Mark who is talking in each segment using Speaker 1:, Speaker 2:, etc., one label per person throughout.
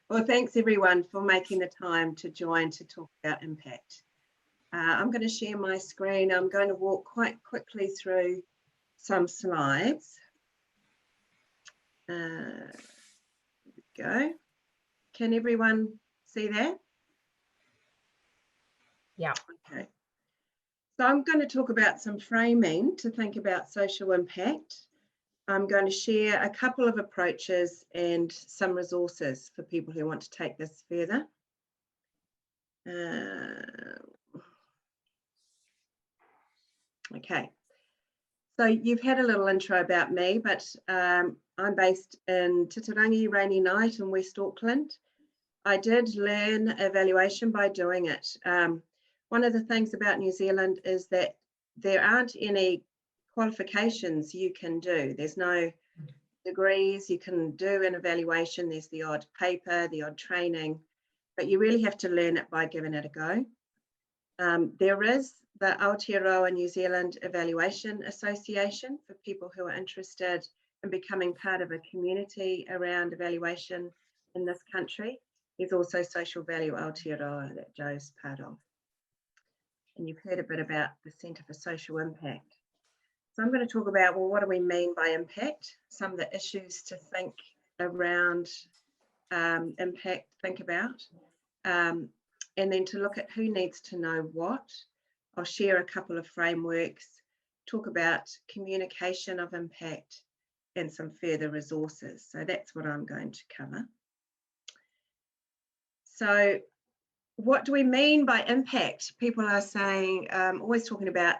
Speaker 1: Well, thanks everyone for making the time to join to talk about impact. I'm going to share my screen. I'm going to walk quite quickly through some slides. There we go. Can everyone see that?
Speaker 2: Yeah.
Speaker 1: Okay. So I'm going to talk about some framing to think about social impact. I'm going to share a couple of approaches and some resources for people who want to take this further. Okay, so you've had a little intro about me, but I'm based in Titirangi, Rainy Night in West Auckland. I did learn evaluation by doing it. One of the things about New Zealand is that there aren't any qualifications you can do. There's no degrees you can do an evaluation. There's the odd paper, the odd training, but you really have to learn it by giving it a go. There is the Aotearoa New Zealand Evaluation Association for people who are interested in becoming part of a community around evaluation in this country. There's also Social Value Aotearoa that Joe's part of. And you've heard a bit about the Centre for Social Impact. So I'm going to talk about, well, what do we mean by impact? Some of the issues to think around impact, think about. And then to look at who needs to know what. I'll share a couple of frameworks, talk about communication of impact and some further resources. So that's what I'm going to cover. So what do we mean by impact? People are saying, always talking about,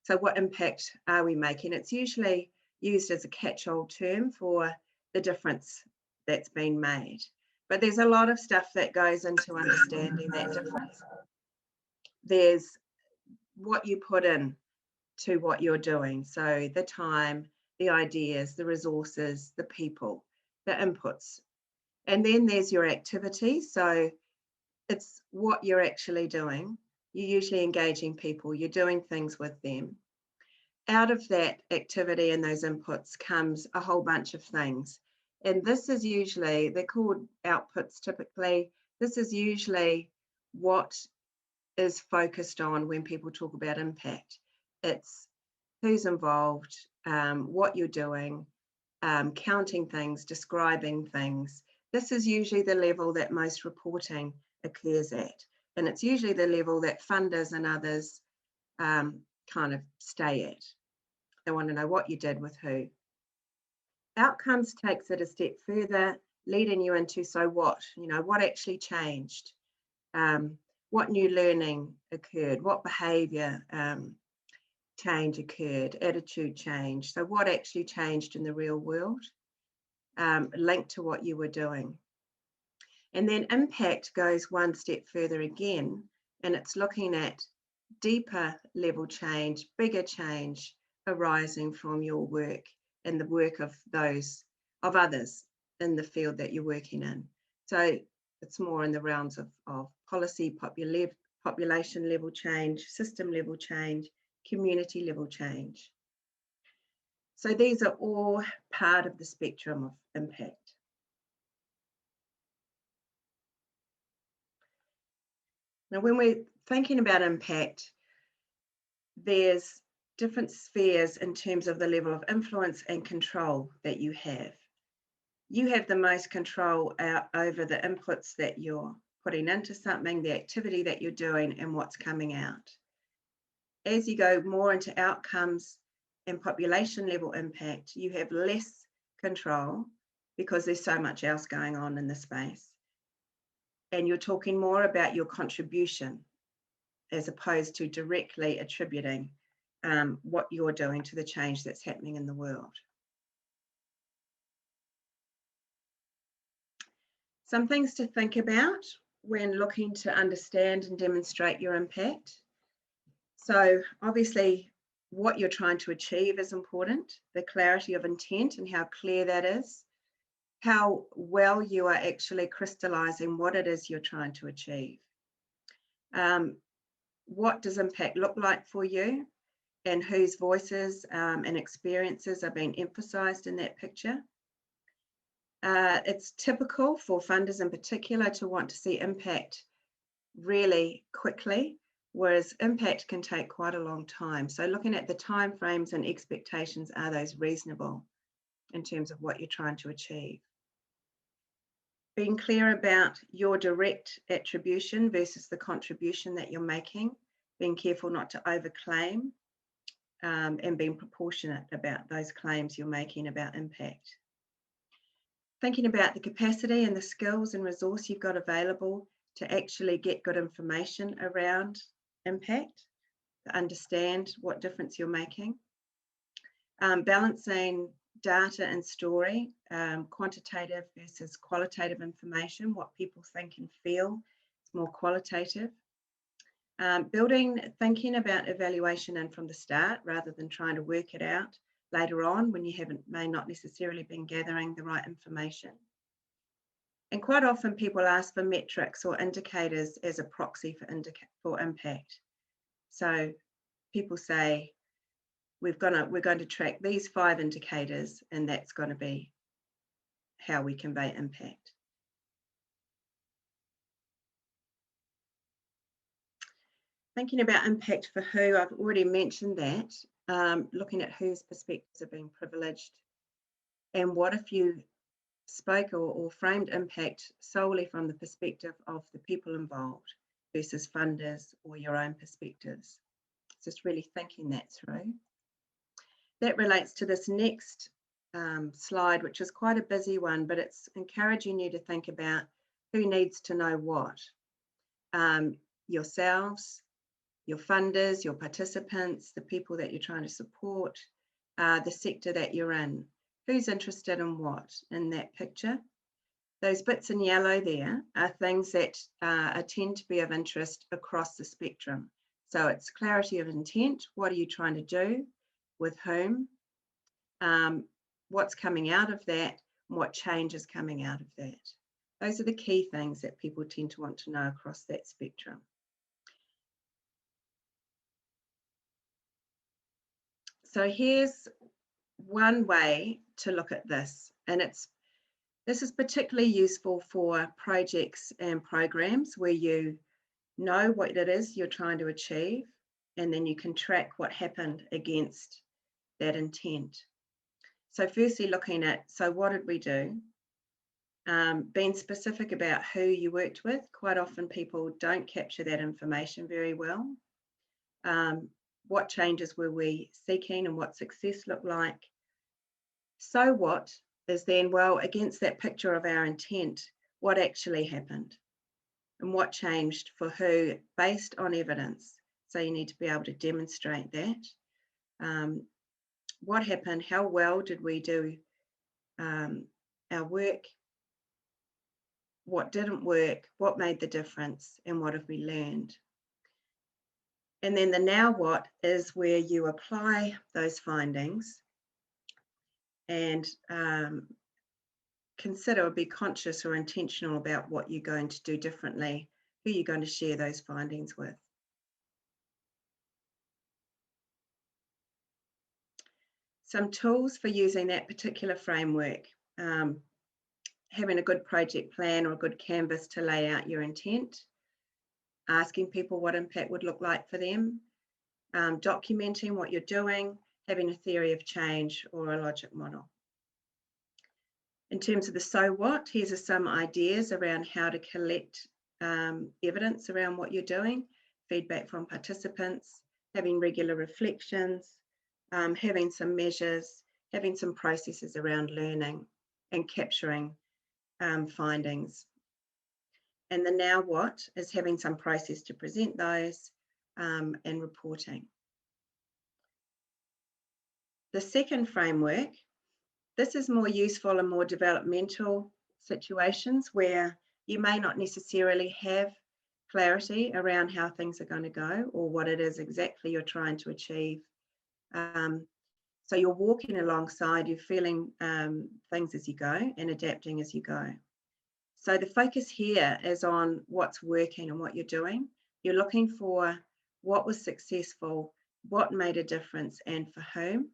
Speaker 1: so what impact are we making? It's usually used as a catch-all term for the difference that's been made. But there's a lot of stuff that goes into understanding that difference. There's what you put in to what you're doing. So the time, the ideas, the resources, the people, the inputs. And then there's your activity. So it's what you're actually doing. You're usually engaging people, you're doing things with them. Out of that activity and those inputs comes a whole bunch of things. And this is usually, they're called outputs typically. This is usually what is focused on when people talk about impact. It's who's involved, what you're doing, counting things, describing things. This is usually the level that most reporting occurs at. And it's usually the level that funders and others kind of stay at. They want to know what you did with who. Outcomes takes it a step further, leading you into, so what? You know, what actually changed? What new learning occurred? What behaviour change occurred? Attitude change? So what actually changed in the real world? Linked to what you were doing. And then impact goes one step further again, and it's looking at deeper level change, bigger change arising from your work and the work of others in the field that you're working in. So it's more in the realms of policy, population level change, system level change, community level change. So these are all part of the spectrum of impact. Now, when we're thinking about impact, there's different spheres in terms of the level of influence and control that you have. You have the most control over the inputs that you're putting into something, the activity that you're doing, and what's coming out. As you go more into outcomes and population level impact, you have less control because there's so much else going on in the space. And you're talking more about your contribution as opposed to directly attributing what you're doing to the change that's happening in the world. Some things to think about when looking to understand and demonstrate your impact. So obviously what you're trying to achieve is important, the clarity of intent and how clear that is, how well you are actually crystallizing what it is you're trying to achieve. What does impact look like for you, and whose voices and experiences are being emphasized in that picture? It's typical for funders in particular to want to see impact really quickly, whereas impact can take quite a long time. So looking at the timeframes and expectations, are those reasonable in terms of what you're trying to achieve? Being clear about your direct attribution versus the contribution that you're making, being careful not to overclaim, and being proportionate about those claims you're making about impact. Thinking about the capacity and the skills and resource you've got available to actually get good information around impact, to understand what difference you're making. Balancing data and story, quantitative versus qualitative information, what people think and feel is more qualitative. Thinking about evaluation and from the start rather than trying to work it out later on when you may not necessarily been gathering the right information. And quite often people ask for metrics or indicators as a proxy for impact. So people say, we're going to track these 5 indicators, and that's going to be how we convey impact. Thinking about impact for who, I've already mentioned that, looking at whose perspectives are being privileged, and what if you spoke or framed impact solely from the perspective of the people involved versus funders or your own perspectives. Just really thinking that through. That relates to this next slide, which is quite a busy one, but it's encouraging you to think about who needs to know what. Yourselves, your funders, your participants, the people that you're trying to support, the sector that you're in. Who's interested in what in that picture? Those bits in yellow there are things that tend to be of interest across the spectrum. So it's clarity of intent. What are you trying to do? With whom? What's coming out of that? And what change is coming out of that? Those are the key things that people tend to want to know across that spectrum. So here's one way to look at this, and this is particularly useful for projects and programs where you know what it is you're trying to achieve, and then you can track what happened against that intent. So firstly, looking at, so what did we do? Being specific about who you worked with. Quite often people don't capture that information very well. What changes were we seeking and what success looked like? So what is then, well, against that picture of our intent, what actually happened and what changed for who based on evidence. So you need to be able to demonstrate that. What happened, how well did we do our work, what didn't work, what made the difference, and what have we learned? And then the now what is where you apply those findings and consider or be conscious or intentional about what you're going to do differently, who you're going to share those findings with. Some tools for using that particular framework. Having a good project plan or a good canvas to lay out your intent, asking people what impact would look like for them, documenting what you're doing, having a theory of change or a logic model. In terms of the so what, here's some ideas around how to collect evidence around what you're doing, feedback from participants, having regular reflections, having some measures, having some processes around learning and capturing findings. And the now what is having some process to present those and reporting. The second framework, this is more useful in more developmental situations where you may not necessarily have clarity around how things are going to go or what it is exactly you're trying to achieve. So you're walking alongside, you're feeling things as you go and adapting as you go. So the focus here is on what's working and what you're doing. You're looking for what was successful, what made a difference and for whom,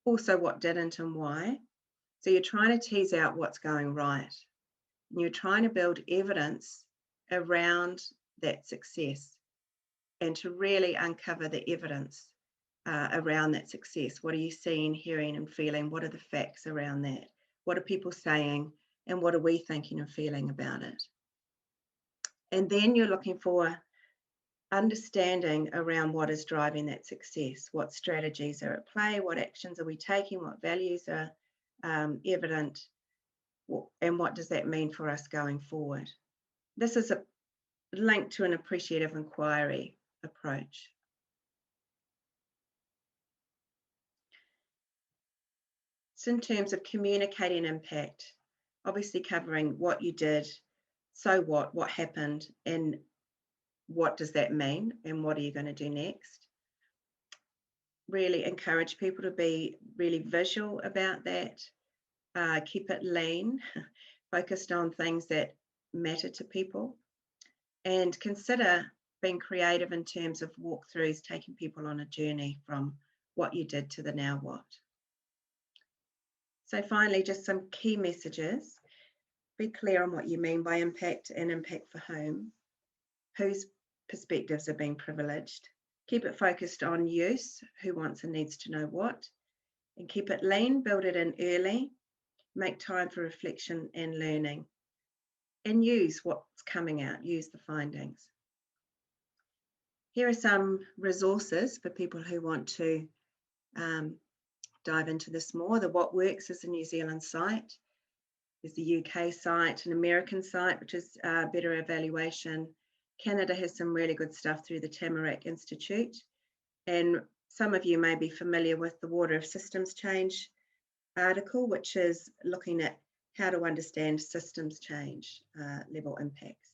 Speaker 1: also what didn't and why. So you're trying to tease out what's going right. And you're trying to build evidence around that success and to really uncover the evidence around that success. What are you seeing, hearing, and feeling? What are the facts around that? What are people saying? And what are we thinking and feeling about it? And then you're looking for understanding around what is driving that success. What strategies are at play? What actions are we taking? What values are evident? And what does that mean for us going forward? This is a link to an appreciative inquiry approach. So in terms of communicating impact, obviously covering what you did, so what happened, and what does that mean, and what are you going to do next? Really encourage people to be really visual about that. Keep it lean, focused on things that matter to people, and consider being creative in terms of walkthroughs, taking people on a journey from what you did to the now what. So finally, just some key messages. Be clear on what you mean by impact and impact for whom, whose perspectives are being privileged. Keep it focused on use, who wants and needs to know what, and keep it lean, build it in early, make time for reflection and learning, and use what's coming out, use the findings. Here are some resources for people who want to dive into this more. The What Works is a New Zealand site. There's the UK site, an American site, which is Better Evaluation. Canada has some really good stuff through the Tamarack Institute. And some of you may be familiar with the Water of Systems Change article, which is looking at how to understand systems change level impacts.